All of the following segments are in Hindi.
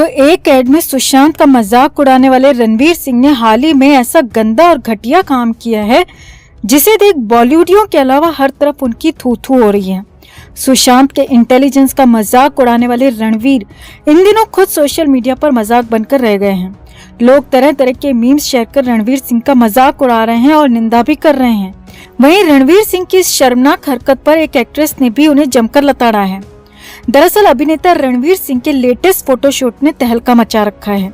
तो एक ऐड में सुशांत का मजाक उड़ाने वाले रणवीर सिंह ने हाल ही में ऐसा गंदा और घटिया काम किया है जिसे देख बॉलीवुडियों के अलावा हर तरफ उनकी थू थू हो रही है। सुशांत के इंटेलिजेंस का मजाक उड़ाने वाले रणवीर इन दिनों खुद सोशल मीडिया पर मजाक बनकर रह गए हैं। लोग तरह तरह के मीम्स शेयर कर रणवीर सिंह का मजाक उड़ा रहे हैं और निंदा भी कर रहे हैं। वहीं रणवीर सिंह की इस शर्मनाक हरकत पर एक एक्ट्रेस ने भी उन्हें जमकर लताड़ा है। दरअसल अभिनेता रणवीर सिंह के लेटेस्ट फोटोशूट ने तहलका मचा रखा है।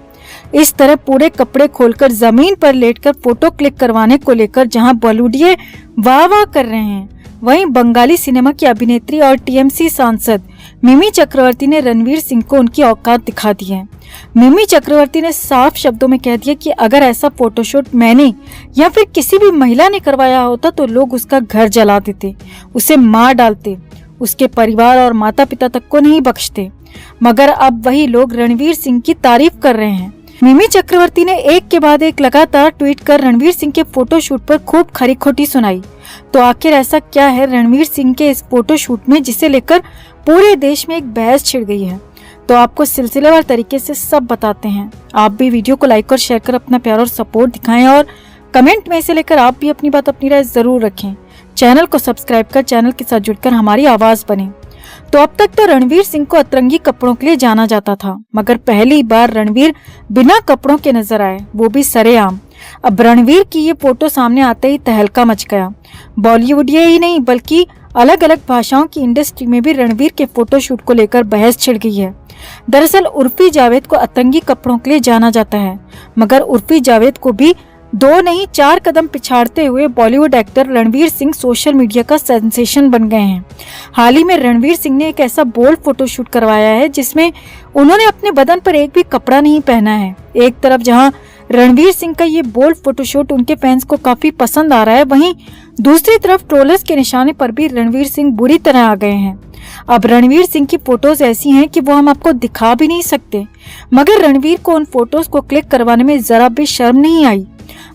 इस तरह पूरे कपड़े खोलकर जमीन पर लेटकर फोटो क्लिक करवाने को लेकर जहां बॉलीवुडिये वाह वाह कर रहे हैं, वहीं बंगाली सिनेमा की अभिनेत्री और टीएमसी सांसद मिमी चक्रवर्ती ने रणवीर सिंह को उनकी औकात दिखा दी है। मिमी चक्रवर्ती ने साफ शब्दों में कह दिया कि अगर ऐसा फोटोशूट मैंने या फिर किसी भी महिला ने करवाया होता तो लोग उसका घर जला देते, उसे मार डालते, उसके परिवार और माता पिता तक को नहीं बख्शते। मगर अब वही लोग रणवीर सिंह की तारीफ कर रहे हैं। मिमी चक्रवर्ती ने एक के बाद एक लगातार ट्वीट कर रणवीर सिंह के फोटोशूट पर खूब खरी खोटी सुनाई। तो आखिर ऐसा क्या है रणवीर सिंह के इस फोटोशूट में जिसे लेकर पूरे देश में एक बहस छिड़ गई है? तो आपको सिलसिलेवार तरीके से सब बताते हैं। आप भी वीडियो को लाइक और शेयर कर अपना प्यार और सपोर्ट दिखाएं और कमेंट में इसे लेकर आप भी अपनी बात अपनी राय जरूर रखें। चैनल को सब्सक्राइब कर चैनल के साथ जुड़कर हमारी आवाज बने। तो अब तक तो रणवीर सिंह को अतरंगी कपड़ों के लिए जाना जाता था, मगर पहली बार रणवीर बिना कपड़ों के नजर आए, वो भी सरेआम। अब रणवीर की ये फोटो सामने आते ही तहलका मच गया। बॉलीवुड ही नहीं बल्कि अलग अलग भाषाओं की इंडस्ट्री में भी रणवीर के फोटोशूट को लेकर बहस छिड़ गई है। दरअसल उर्फी जावेद को अतरंगी कपड़ों के लिए जाना जाता है, मगर उर्फी जावेद को भी 2 नहीं 4 कदम पिछाड़ते हुए Bollywood actor Ranveer Singh social media का सेंसेशन बन गए हैं। हाल ही में रणवीर सिंह ने एक ऐसा बोल्ड फोटोशूट करवाया है जिसमें उन्होंने अपने बदन पर एक भी कपड़ा नहीं पहना है। एक तरफ जहां रणवीर सिंह का ये बोल्ड फोटोशूट उनके फैंस को काफी पसंद आ रहा है, वहीं दूसरी तरफ ट्रोलर्स के निशाने पर भी रणवीर सिंह बुरी तरह आ गए हैं। अब रणवीर सिंह की फोटोज ऐसी हैं कि वो हम आपको दिखा भी नहीं सकते, मगर रणवीर को उन फोटोज को क्लिक करवाने में जरा भी शर्म नहीं आई।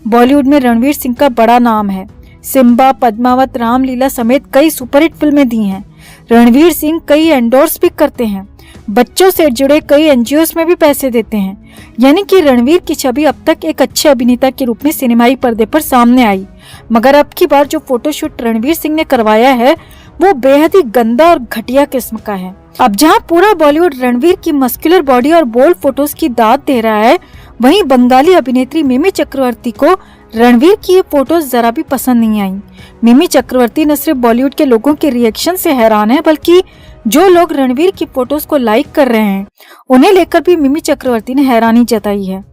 बॉलीवुड में रणवीर सिंह का बड़ा नाम है। सिम्बा, पद्मावत, रामलीला समेत कई सुपरहिट फिल्में दी हैं। रणवीर सिंह कई एंडोर्स भी करते हैं। बच्चों से जुड़े कई एनजीओस में भी पैसे देते हैं। यानी कि रणवीर की छवि अब तक एक अच्छे अभिनेता के रूप में सिनेमाई पर्दे पर सामने आई, मगर अब की बार जो फोटोशूट रणवीर सिंह ने करवाया है वो बेहद ही गंदा और घटिया किस्म का है। अब जहां पूरा बॉलीवुड रणवीर की मस्कुलर बॉडी और बोल्ड फोटोज की दाद दे रहा है, वहीं बंगाली अभिनेत्री मिमी चक्रवर्ती को रणवीर की ये फोटोज जरा भी पसंद नहीं आई। मिमी चक्रवर्ती न सिर्फ बॉलीवुड के लोगों के रिएक्शन से हैरान है, बल्कि जो लोग रणवीर की फोटोज को लाइक कर रहे हैं उन्हें लेकर भी मिमी चक्रवर्ती ने हैरानी जताई है।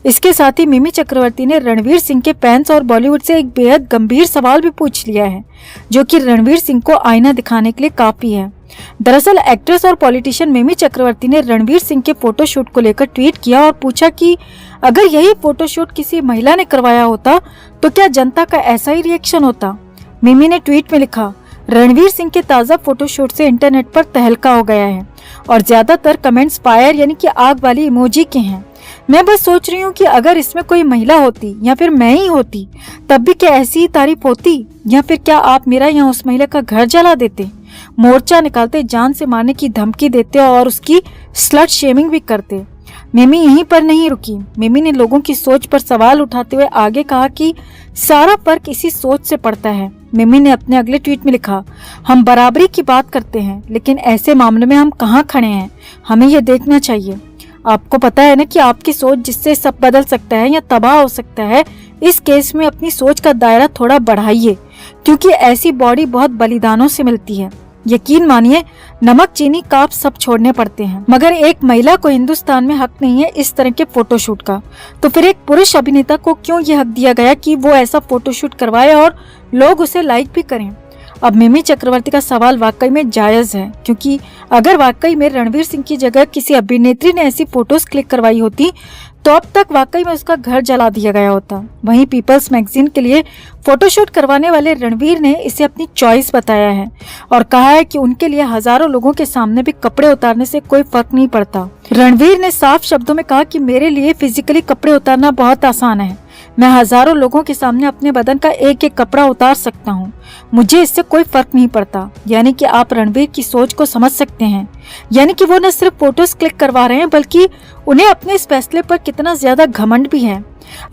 इसके साथ ही मिमी चक्रवर्ती ने रणवीर सिंह के फैंस और बॉलीवुड से एक बेहद गंभीर सवाल भी पूछ लिया है, जो कि रणवीर सिंह को आईना दिखाने के लिए काफी है। दरअसल एक्ट्रेस और पॉलिटिशियन मिमी चक्रवर्ती ने रणवीर सिंह के फोटोशूट को लेकर ट्वीट किया और पूछा कि अगर यही फोटोशूट किसी महिला ने करवाया होता तो क्या जनता का ऐसा ही रिएक्शन होता। मिमी ने ट्वीट में लिखा, रणवीर सिंह के ताजा फोटोशूट से इंटरनेट पर तहलका हो गया है और ज्यादातर कमेंट्स फायर यानी कि आग वाली इमोजी के हैं। मैं बस सोच रही हूँ कि अगर इसमें कोई महिला होती या फिर मैं ही होती तब भी क्या ऐसी ही तारीफ होती, या फिर क्या आप मेरा या उस महिला का घर जला देते, मोर्चा निकालते, जान से मारने की धमकी देते और उसकी स्लट शेमिंग भी करते। मिमी यहीं पर नहीं रुकी। मिमी ने लोगों की सोच पर सवाल उठाते हुए आगे कहा कि सारा फर्क इसी सोच से पड़ता है। मिमी ने अपने अगले ट्वीट में लिखा, हम बराबरी की बात करते हैं, लेकिन ऐसे मामले में हम कहाँ खड़े हैं, हमें ये देखना चाहिए। आपको पता है ना कि आपकी सोच जिससे सब बदल सकता है या तबाह हो सकता है। इस केस में अपनी सोच का दायरा थोड़ा बढ़ाइए, क्योंकि ऐसी बॉडी बहुत बलिदानों से मिलती है। यकीन मानिए, नमक चीनी काप सब छोड़ने पड़ते हैं, मगर एक महिला को हिंदुस्तान में हक नहीं है इस तरह के फोटोशूट का। तो फिर एक पुरुष अभिनेता को क्यों ये हक दिया गया कि वो ऐसा फोटोशूट करवाए और लोग उसे लाइक भी करें। अब मिमी चक्रवर्ती का सवाल वाकई में जायज है, क्योंकि अगर वाकई में रणवीर सिंह की जगह किसी अभिनेत्री ने ऐसी फोटोज क्लिक करवाई होती तो अब तक वाकई में उसका घर जला दिया गया होता। वहीं पीपल्स मैगजीन के लिए फोटोशूट करवाने वाले रणवीर ने इसे अपनी चॉइस बताया है और कहा है कि उनके लिए हजारों लोगों के सामने भी कपड़े उतारने से कोई फर्क नहीं पड़ता। रणवीर ने साफ शब्दों में कहा कि मेरे लिए फिजिकली कपड़े उतारना बहुत आसान है, मैं हजारों लोगों के सामने अपने बदन का एक एक कपड़ा उतार सकता हूँ, मुझे इससे कोई फर्क नहीं पड़ता। यानी कि आप रणवीर की सोच को समझ सकते हैं। यानी कि वो न सिर्फ फोटोज क्लिक करवा रहे हैं, बल्कि उन्हें अपने इस फैसले पर कितना ज्यादा घमंड भी है।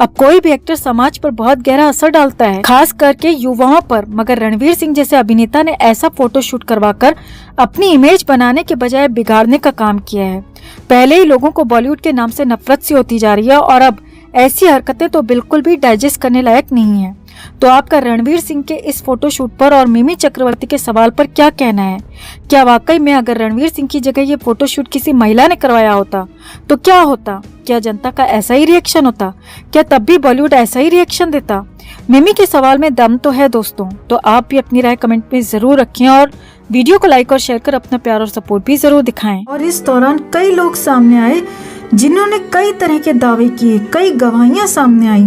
अब कोई भी एक्टर समाज पर बहुत गहरा असर डालता है, खास करके युवाओं पर, मगर रणवीर सिंह जैसे अभिनेता ने ऐसा फोटोशूट करवाकर अपनी इमेज बनाने के बजाय बिगाड़ने का काम किया है। पहले ही लोगों को बॉलीवुड के नाम से नफरत सी होती जा रही है और अब ऐसी हरकतें तो बिल्कुल भी डाइजेस्ट करने लायक नहीं है। तो आपका रणवीर सिंह के इस फोटोशूट पर और मिमी चक्रवर्ती के सवाल पर क्या कहना है? क्या वाकई में अगर रणवीर सिंह की जगह ये फोटोशूट किसी महिला ने करवाया होता तो क्या होता? क्या जनता का ऐसा ही रिएक्शन होता? क्या तब भी बॉलीवुड ऐसा ही रिएक्शन देता? मिमी के सवाल में दम तो है दोस्तों। तो आप भी अपनी राय कमेंट में जरूर रखें और वीडियो को लाइक और शेयर कर अपना प्यार और सपोर्ट भी जरूर दिखाएं। और इस दौरान कई लोग सामने आए जिन्होंने कई तरह के दावे किए, कई गवाहियां सामने आई,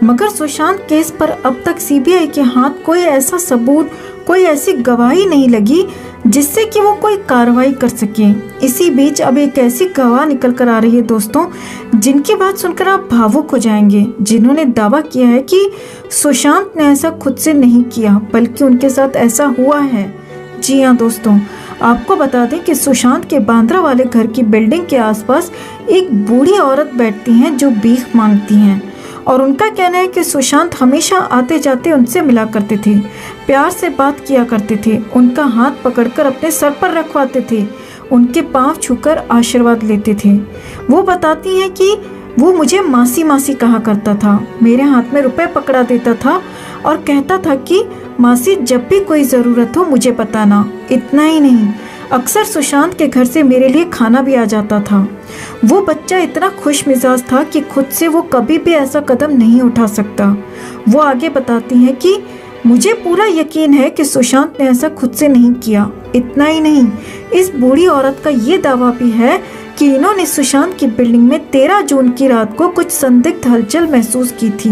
मगर सुशांत केस पर अब तक सीबीआई के हाथ कोई ऐसा सबूत, कोई ऐसी गवाही नहीं लगी जिससे कि वो कोई कार्रवाई कर सके। इसी बीच अब एक ऐसी गवाह निकल कर आ रही है दोस्तों, जिनकी बात सुनकर आप भावुक हो जाएंगे, जिन्होंने दावा किया है कि सुशांत ने ऐसा खुद से नहीं किया, बल्कि उनके साथ ऐसा हुआ है। जी हाँ दोस्तों, आपको बता दें कि सुशांत के बांद्रा वाले घर की बिल्डिंग के आसपास एक बूढ़ी औरत बैठती हैं जो भीख मांगती हैं, और उनका कहना है कि सुशांत हमेशा आते जाते उनसे मिला करते थे, प्यार से बात किया करते थे, उनका हाथ पकड़कर अपने सर पर रखवाते थे, उनके पांव छूकर आशीर्वाद लेते थे। वो बताती हैं कि वो मुझे मासी मासी कहा करता था, मेरे हाथ में रुपए पकड़ा देता था और कहता था कि मासी जब भी कोई ज़रूरत हो मुझे बताना। इतना ही नहीं, अक्सर सुशांत के घर से मेरे लिए खाना भी आ जाता था। वो बच्चा इतना खुश मिजाज था कि खुद से वो कभी भी ऐसा कदम नहीं उठा सकता। वो आगे बताती हैं कि मुझे पूरा यकीन है कि सुशांत ने ऐसा खुद से नहीं किया। इतना ही नहीं, इस बूढ़ी औरत का ये दावा भी है कि इन्होंने सुशांत की बिल्डिंग में 13 जून की रात को कुछ संदिग्ध हलचल महसूस की थी।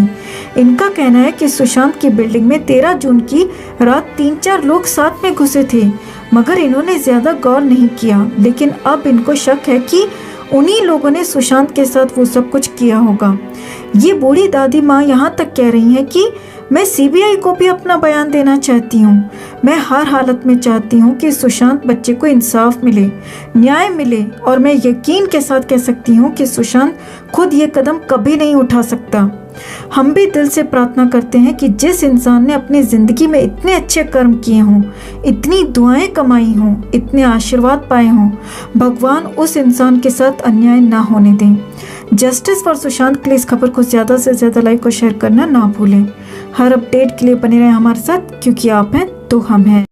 इनका कहना है कि सुशांत की बिल्डिंग में 13 जून की रात 3-4 लोग साथ में घुसे थे, मगर इन्होंने ज्यादा गौर नहीं किया। लेकिन अब इनको शक है कि उन्हीं लोगों ने सुशांत के साथ वो सब कुछ किया होगा। ये बूढ़ी दादी माँ यहाँ तक कह रही हैं कि मैं सीबीआई को भी अपना बयान देना चाहती हूँ। मैं हर हालत में चाहती हूँ कि सुशांत बच्चे को इंसाफ मिले, न्याय मिले, और मैं यकीन के साथ कह सकती हूँ कि सुशांत खुद ये कदम कभी नहीं उठा सकता। हम भी दिल से प्रार्थना करते हैं कि जिस इंसान ने अपनी ज़िंदगी में इतने अच्छे कर्म किए हों, इतनी दुआएं कमाई हों, इतने आशीर्वाद पाए हों, भगवान उस इंसान के साथ अन्याय ना होने दें। जस्टिस फॉर सुशांत के लिए इस खबर को ज़्यादा से ज़्यादा लाइक और शेयर करना ना भूलें। हर अपडेट के लिए बने रहें हमारे साथ, क्योंकि आप हैं तो हम हैं।